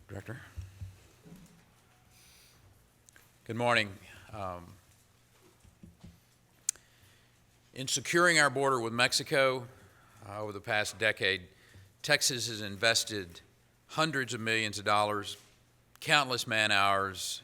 Director. Good morning. In securing our border with Mexico over the past decade, Texas has invested hundreds of millions of dollars, countless man-hours,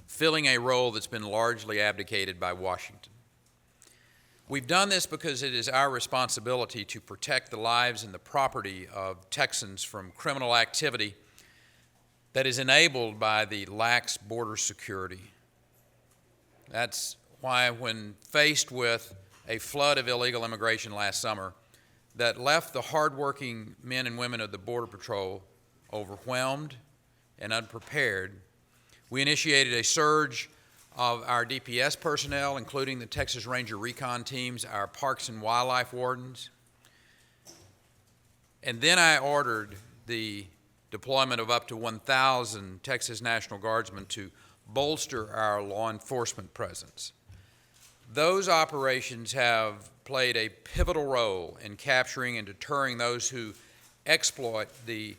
filling a role that's been largely abdicated by Washington. We've done this because it is our responsibility to protect the lives and the property of Texans from criminal activity that is enabled by the lax border security. That's why when faced with a flood of illegal immigration last summer that left the hardworking men and women of the Border Patrol overwhelmed and unprepared, we initiated a surge of our DPS personnel, including the Texas Ranger Recon teams, our Parks and Wildlife wardens. And then I ordered the deployment of up to 1,000 Texas National Guardsmen to bolster our law enforcement presence. Those operations have played a pivotal role in capturing and deterring those who exploit the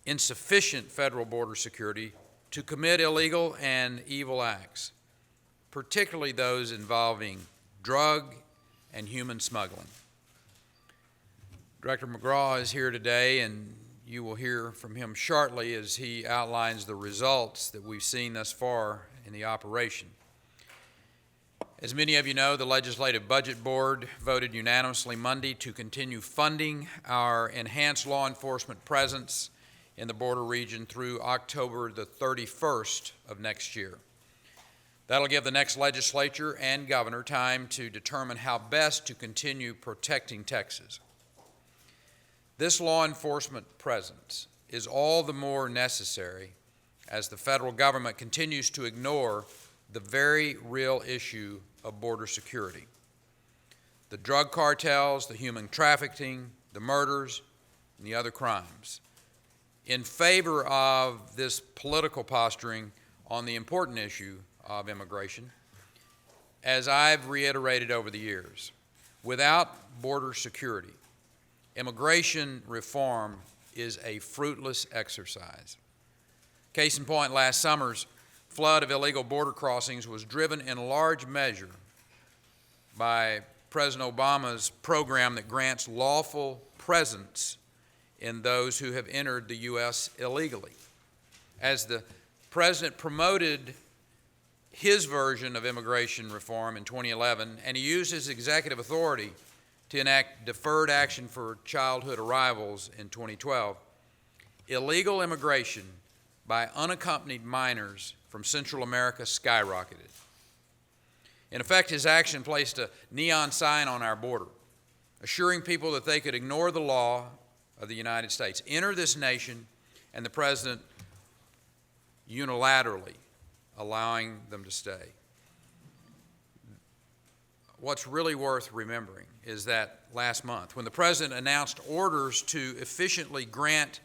insufficient federal border security to commit illegal and evil acts, particularly those involving drug and human smuggling. Director McGraw is here today, and you will hear from him shortly as he outlines the results that we've seen thus far in the operation. As many of you know, the Legislative Budget Board voted unanimously Monday to continue funding our enhanced law enforcement presence in the border region through October the 31st of next year. That'll give the next legislature and governor time to determine how best to continue protecting Texas. This law enforcement presence is all the more necessary as the federal government continues to ignore the very real issue of border security. The drug cartels, the human trafficking, the murders, and the other crimes, in favor of this political posturing on the important issue of immigration. As I've reiterated over the years, without border security, immigration reform is a fruitless exercise. Case in point, last summer's flood of illegal border crossings was driven in large measure by President Obama's program that grants lawful presence in those who have entered the U.S. illegally. As the president promoted his version of immigration reform in 2011, and he used his executive authority to enact deferred action for childhood arrivals in 2012, illegal immigration by unaccompanied minors from Central America skyrocketed. In effect, his action placed a neon sign on our border, assuring people that they could ignore the law of the United States, enter this nation, and the president unilaterally allowing them to stay. What's really worth remembering is that last month, when the president announced orders to efficiently grant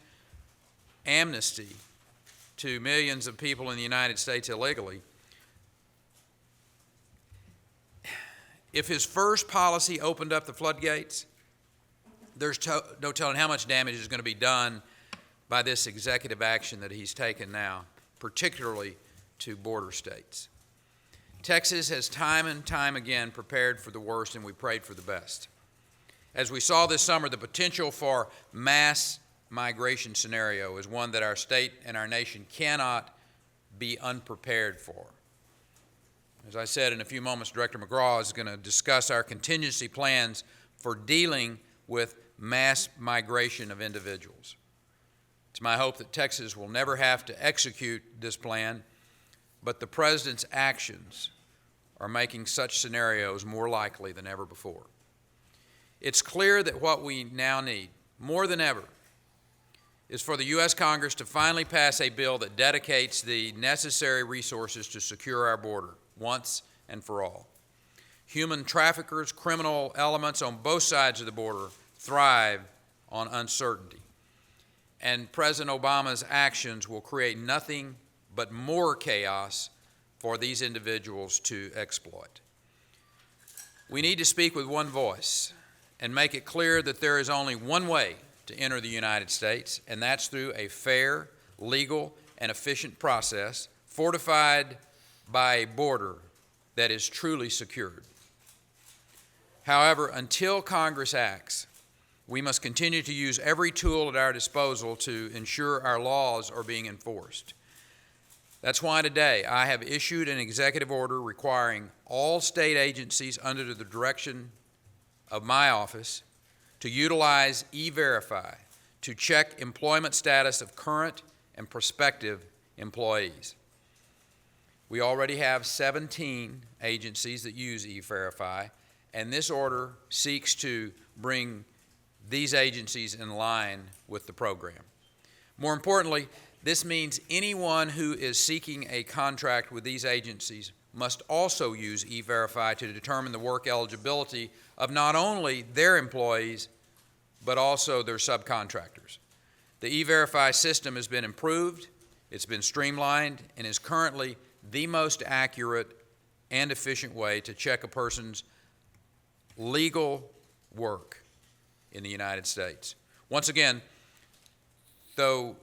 amnesty to millions of people in the United States illegally, if his first policy opened up the floodgates, there's no telling how much damage is going to be done by this executive action that he's taken now, particularly to border states. Texas has time and time again prepared for the worst, and we prayed for the best. As we saw this summer, the potential for mass migration scenario is one that our state and our nation cannot be unprepared for. As I said, in a few moments, Director McGraw is going to discuss our contingency plans for dealing with mass migration of individuals. It's my hope that Texas will never have to execute this plan, but the president's actions are making such scenarios more likely than ever before. It's clear that what we now need, more than ever, is for the U.S. Congress to finally pass a bill that dedicates the necessary resources to secure our border once and for all. Human traffickers, criminal elements on both sides of the border thrive on uncertainty. And President Obama's actions will create nothing but more chaos for these individuals to exploit. We need to speak with one voice and make it clear that there is only one way to enter the United States, and that's through a fair, legal, and efficient process, fortified by a border that is truly secured. However, until Congress acts, we must continue to use every tool at our disposal to ensure our laws are being enforced. That's why today I have issued an executive order requiring all state agencies under the direction of my office to utilize E-Verify to check employment status of current and prospective employees. We already have 17 agencies that use E-Verify, and this order seeks to bring these agencies in line with the program. More importantly, this means anyone who is seeking a contract with these agencies must also use E-Verify to determine the work eligibility of not only their employees, but also their subcontractors. The E-Verify system has been improved, it's been streamlined, and is currently the most accurate and efficient way to check a person's legal work in the United States. Once again, though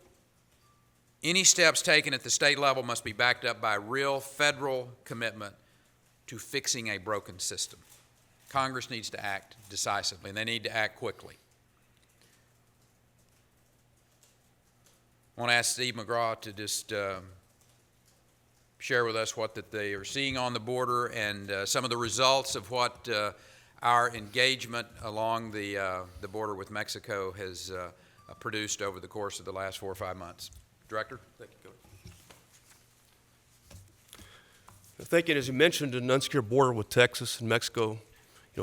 any steps taken at the state level must be backed up by real federal commitment to fixing a broken system. Congress needs to act decisively, and they need to act quickly. I want to ask Steve McGraw to just share with us what that they are seeing on the border and some of the results of what our engagement along the border with Mexico has produced over the course of the last 4 or 5 months. Director? Thank you, Governor. Thank you. As you mentioned, an unsecured border with Texas and Mexico,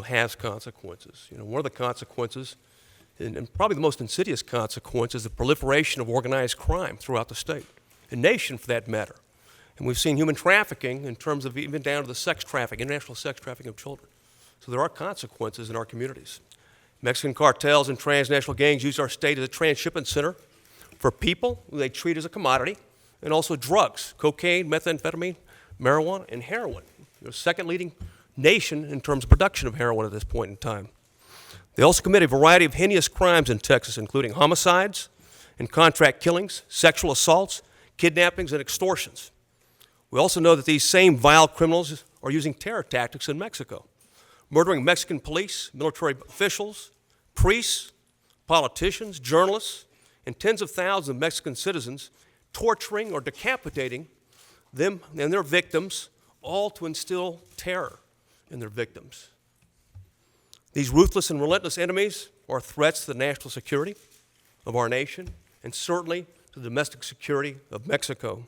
has consequences. One of the consequences, and probably the most insidious consequence, is the proliferation of organized crime throughout the state, and nation for that matter. And we've seen human trafficking in terms of even down to the sex trafficking, international sex trafficking of children. So there are consequences in our communities. Mexican cartels and transnational gangs use our state as a transshipment center for people who they treat as a commodity, and also drugs, cocaine, methamphetamine, marijuana, and heroin. They're the second leading nation in terms of production of heroin at this point in time. They also commit a variety of heinous crimes in Texas, including homicides and contract killings, sexual assaults, kidnappings, and extortions. We also know that these same vile criminals are using terror tactics in Mexico, murdering Mexican police, military officials, priests, politicians, journalists, and tens of thousands of Mexican citizens, torturing or decapitating them and their victims, all to instill terror in their victims. These ruthless and relentless enemies are threats to the national security of our nation, and certainly to the domestic security of Mexico.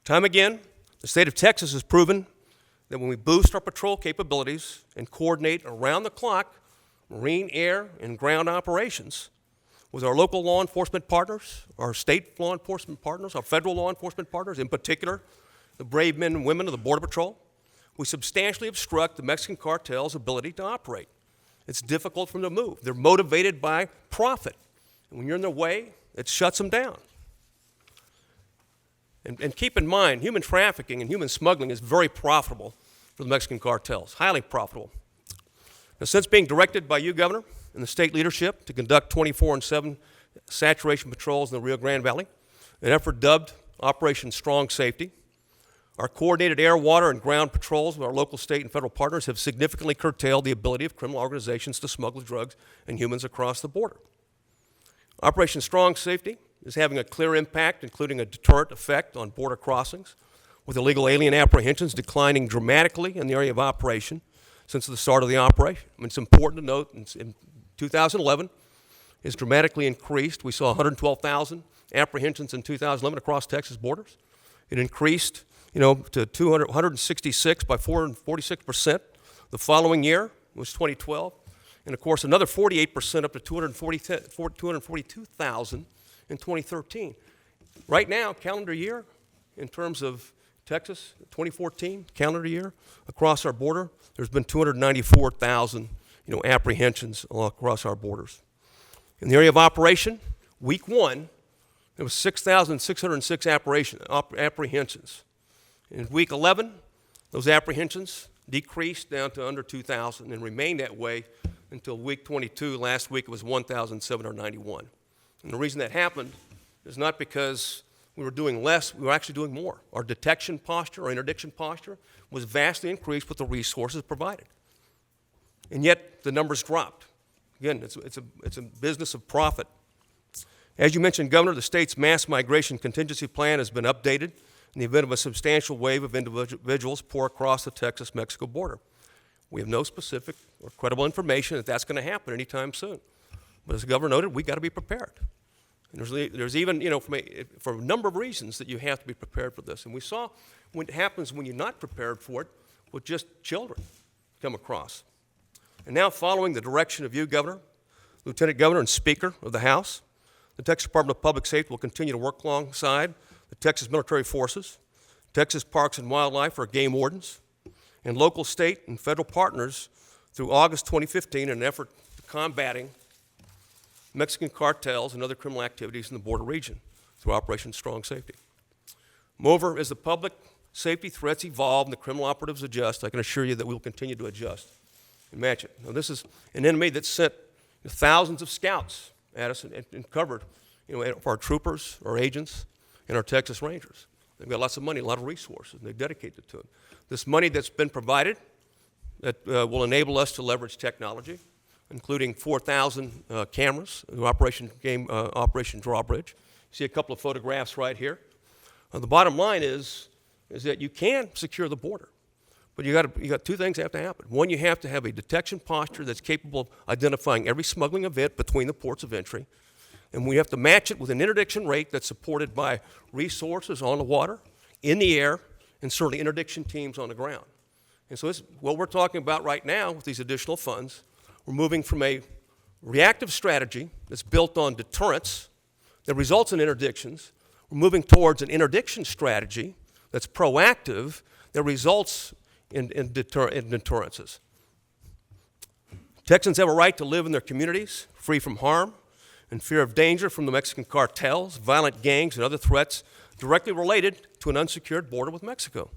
Time again, the state of Texas has proven that when we boost our patrol capabilities and coordinate around the clock marine, air, and ground operations with our local law enforcement partners, our state law enforcement partners, our federal law enforcement partners, in particular, the brave men and women of the Border Patrol, we substantially obstruct the Mexican cartel's ability to operate. It's difficult for them to move. They're motivated by profit. And when you're in their way, it shuts them down. And keep in mind, human trafficking and human smuggling is very profitable for the Mexican cartels, highly profitable. Now, since being directed by you, Governor, and the state leadership to conduct 24/7 saturation patrols in the Rio Grande Valley, an effort dubbed Operation Strong Safety, our coordinated air, water, and ground patrols with our local, state, and federal partners have significantly curtailed the ability of criminal organizations to smuggle drugs and humans across the border. Operation Strong Safety is having a clear impact, including a deterrent effect on border crossings, with illegal alien apprehensions declining dramatically in the area of operation since the start of the operation. I mean, it's important to note in 2011 is dramatically increased. We saw 112,000 apprehensions in 2011 across Texas borders. It increased, to 166 by 446%. The following year was 2012, and of course another 48% up to 242,000 in 2013. Right now, calendar year, in terms of Texas, 2014 calendar year, across our border, there's been 294,000, apprehensions across our borders. In the area of operation, week 1, there was 6,606 apprehensions. In week 11, those apprehensions decreased down to under 2,000 and remained that way until week 22. Last week it was 1,791. And the reason that happened is not because we were doing less, we were actually doing more. Our detection posture, our interdiction posture was vastly increased with the resources provided. And yet the numbers dropped. Again, it's a business of profit. As you mentioned, Governor, the state's mass migration contingency plan has been updated in the event of a substantial wave of individuals pour across the Texas-Mexico border. We have no specific or credible information that that's going to happen anytime soon. But as the governor noted, we've got to be prepared. And there's even, for a number of reasons that you have to be prepared for this. And we saw what happens when you're not prepared for it with just children come across. And now, following the direction of you, Governor, Lieutenant Governor, and Speaker of the House, the Texas Department of Public Safety will continue to work alongside the Texas Military Forces, Texas Parks and Wildlife, or game wardens, and local, state, and federal partners through August 2015 in an effort to combating Mexican cartels and other criminal activities in the border region through Operation Strong Safety. Moreover, as the public safety threats evolve and the criminal operatives adjust, I can assure you that we will continue to adjust and match it. Now, this is an enemy that sent thousands of scouts at us and covered, for our troopers, our agents, and our Texas Rangers. They've got lots of money, a lot of resources, and they dedicate it to it. This money that's been provided that will enable us to leverage technology, including 4,000 cameras through Operation Drawbridge. You see a couple of photographs right here. The bottom line is that you can secure the border, but you got two things that have to happen. One, you have to have a detection posture that's capable of identifying every smuggling event between the ports of entry, and we have to match it with an interdiction rate that's supported by resources on the water, in the air, and certainly interdiction teams on the ground. And so this, what we're talking about right now with these additional funds, we're moving from a reactive strategy that's built on deterrence that results in interdictions. We're moving towards an interdiction strategy that's proactive that results in deterrences. Texans have a right to live in their communities free from harm and fear of danger from the Mexican cartels, violent gangs, and other threats directly related to an unsecured border with Mexico.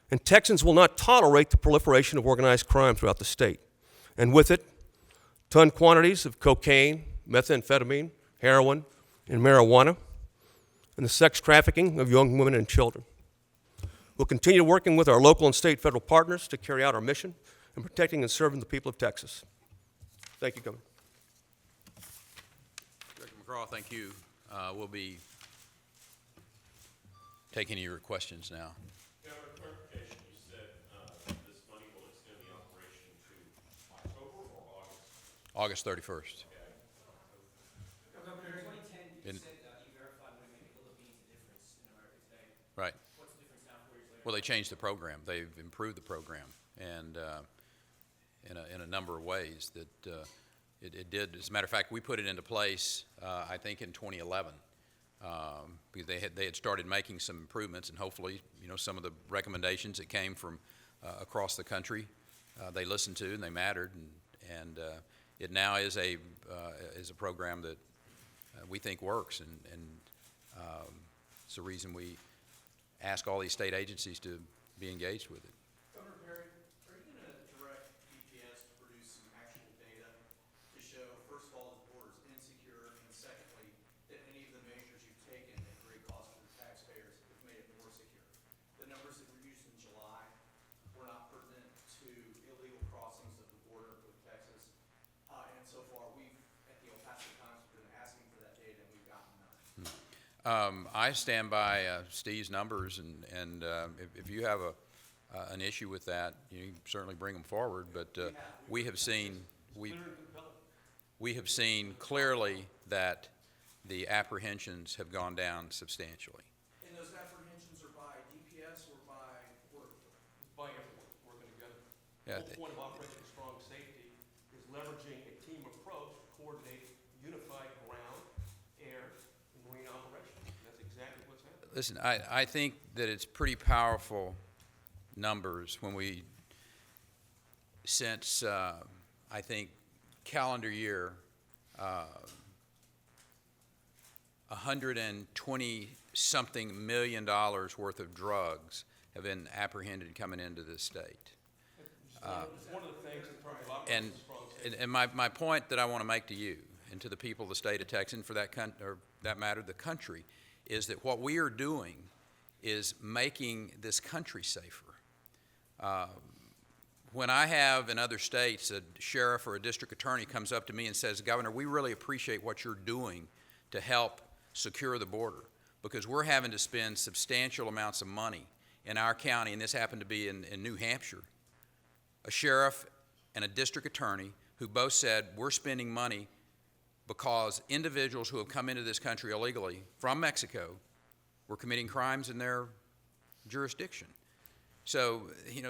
And Texans will not tolerate the proliferation of organized crime throughout the state. And with it, ton quantities of cocaine, methamphetamine, heroin, and marijuana, and the sex trafficking of young women and children. We'll continue working with our local and state federal partners to carry out our mission in protecting and serving the people of Texas. Thank you, Governor. Director McGraw, thank you. We'll be taking your questions now. Governor, clarification, you said this money will extend the operation to October or August? August 31st. Governor, in 2010, In- you said E-Verify would have made a Philippines difference in America today. Right. What's the difference now, 4 years later? Well, they changed the program. They've improved the program, and in a number of ways that it did. As a matter of fact, we put it into place, I think, in 2011, because they had started making some improvements, and hopefully, some of the recommendations that came from across the country, they listened to and they mattered, and it now is a program that we think works, and it's the reason we ask all these state agencies to be engaged with it. Governor Perry, are you going to direct DPS to produce some actual data to show, first of all, that the border is insecure, and secondly, that any of the measures you've taken at great cost to the taxpayers have made it more secure? The numbers that were used in July were not pertinent to illegal crossings of the border with Texas, and so far we've, at the El Paso Times, been asking for that data, and we've gotten none. I stand by Steve's numbers, and if you have an issue with that, you can certainly bring them forward. But we have seen clearly that the apprehensions have gone down substantially. And those apprehensions are by DPS or by Border Patrol? By everyone working together. Yeah, The whole point of Operation Strong Safety is leveraging a team approach to coordinate unified ground, air, and marine operations. That's exactly what's happening. Listen, I think that it's pretty powerful numbers when we, since I think calendar year, 120-something million worth of drugs have been apprehended coming into this state. One of the things in terms of Operation Strong Safety. And my point that I want to make to you and to the people of the state of Texas, and for that matter, the country, is that what we are doing is making this country safer. When I have in other states a sheriff or a district attorney comes up to me and says, Governor, we really appreciate what you're doing to help secure the border, because we're having to spend substantial amounts of money in our county, and this happened to be in New Hampshire, a sheriff and a district attorney who both said, we're spending money because individuals who have come into this country illegally from Mexico were committing crimes in their jurisdiction. So,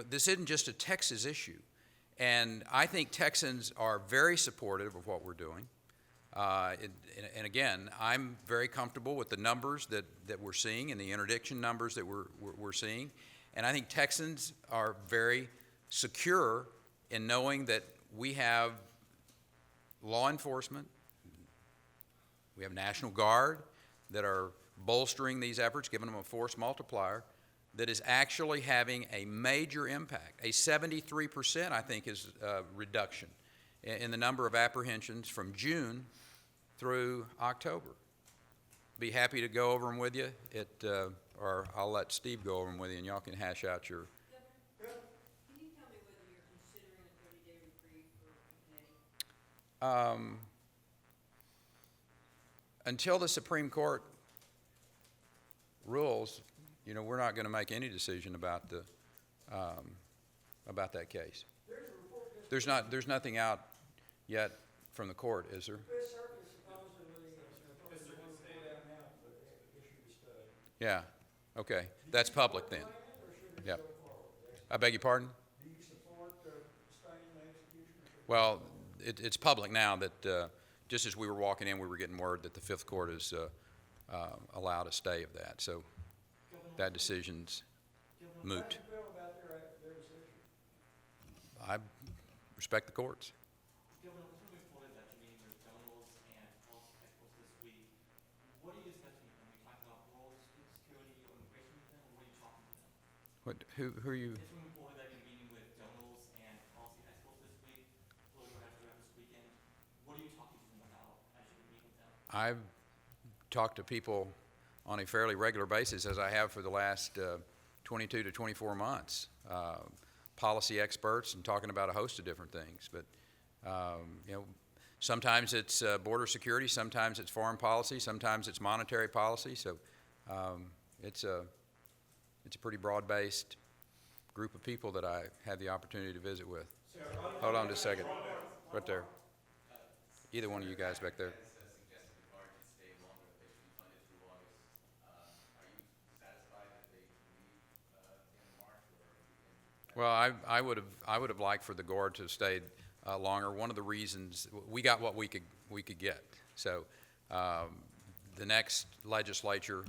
this isn't just a Texas issue. And I think Texans are very supportive of what we're doing. And again, I'm very comfortable with the numbers that we're seeing and the interdiction numbers that we're seeing. And I think Texans are very secure in knowing that we have law enforcement, we have National Guard that are bolstering these efforts, giving them a force multiplier that is actually having a major impact. A 73%, I think, is reduction in the number of apprehensions from June through October. Be happy to go over them with you, or I'll let Steve go over them with you, and y'all can hash out your. Governor, can you tell me whether you're considering a 30-day reprieve for Kennedy? Until the Supreme Court rules, we're not going to make any decision about that case. There's nothing out yet from the court, is there? Yeah. Okay. That's public then. Yeah. I beg your pardon? Do you support staying the execution? Well, it's public now that just as we were walking in, we were getting word that the Fifth Court has allowed a stay of that. So that decision's moot. How do you feel about their decision? I respect the courts. Governor, moving forward that you're meeting with donors and policy experts this week, what are you discussing? Are we talking about border security or immigration with them, or what are you talking to them? Who are you? It's moving forward that you're meeting with donors and policy experts this week, political experts this weekend. What are you talking to them about as you meet with them? I've talked to people on a fairly regular basis, as I have for the last 22 to 24 months, policy experts, and talking about a host of different things. But sometimes it's border security, sometimes it's foreign policy, sometimes it's monetary policy. So it's a pretty broad-based group of people that I had the opportunity to visit with. Hold on just a second, right there. Either one of you guys back there. Well, I would have liked for the Guard to have stayed longer. One of the reasons we got what we could get. So the next legislature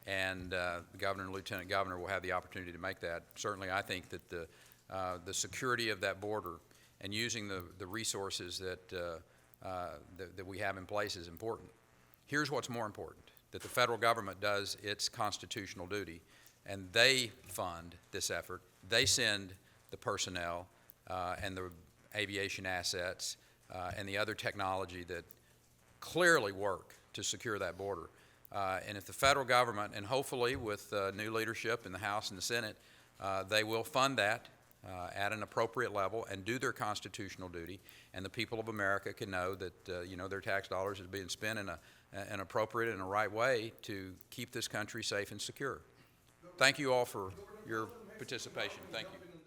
and the governor and lieutenant governor will have the opportunity to make that. Certainly, I think that the security of that border and using the resources that we have in place is important. Here's what's more important: that the federal government does its constitutional duty, and they fund this effort. They send the personnel and the aviation assets and the other technology that clearly work to secure that border. And if the federal government, and hopefully with new leadership in the House and the Senate, they will fund that at an appropriate level and do their constitutional duty, and the people of America can know that their tax dollars is being spent in an appropriate and a right way to keep this country safe and secure. Thank you all for your participation. Thank you.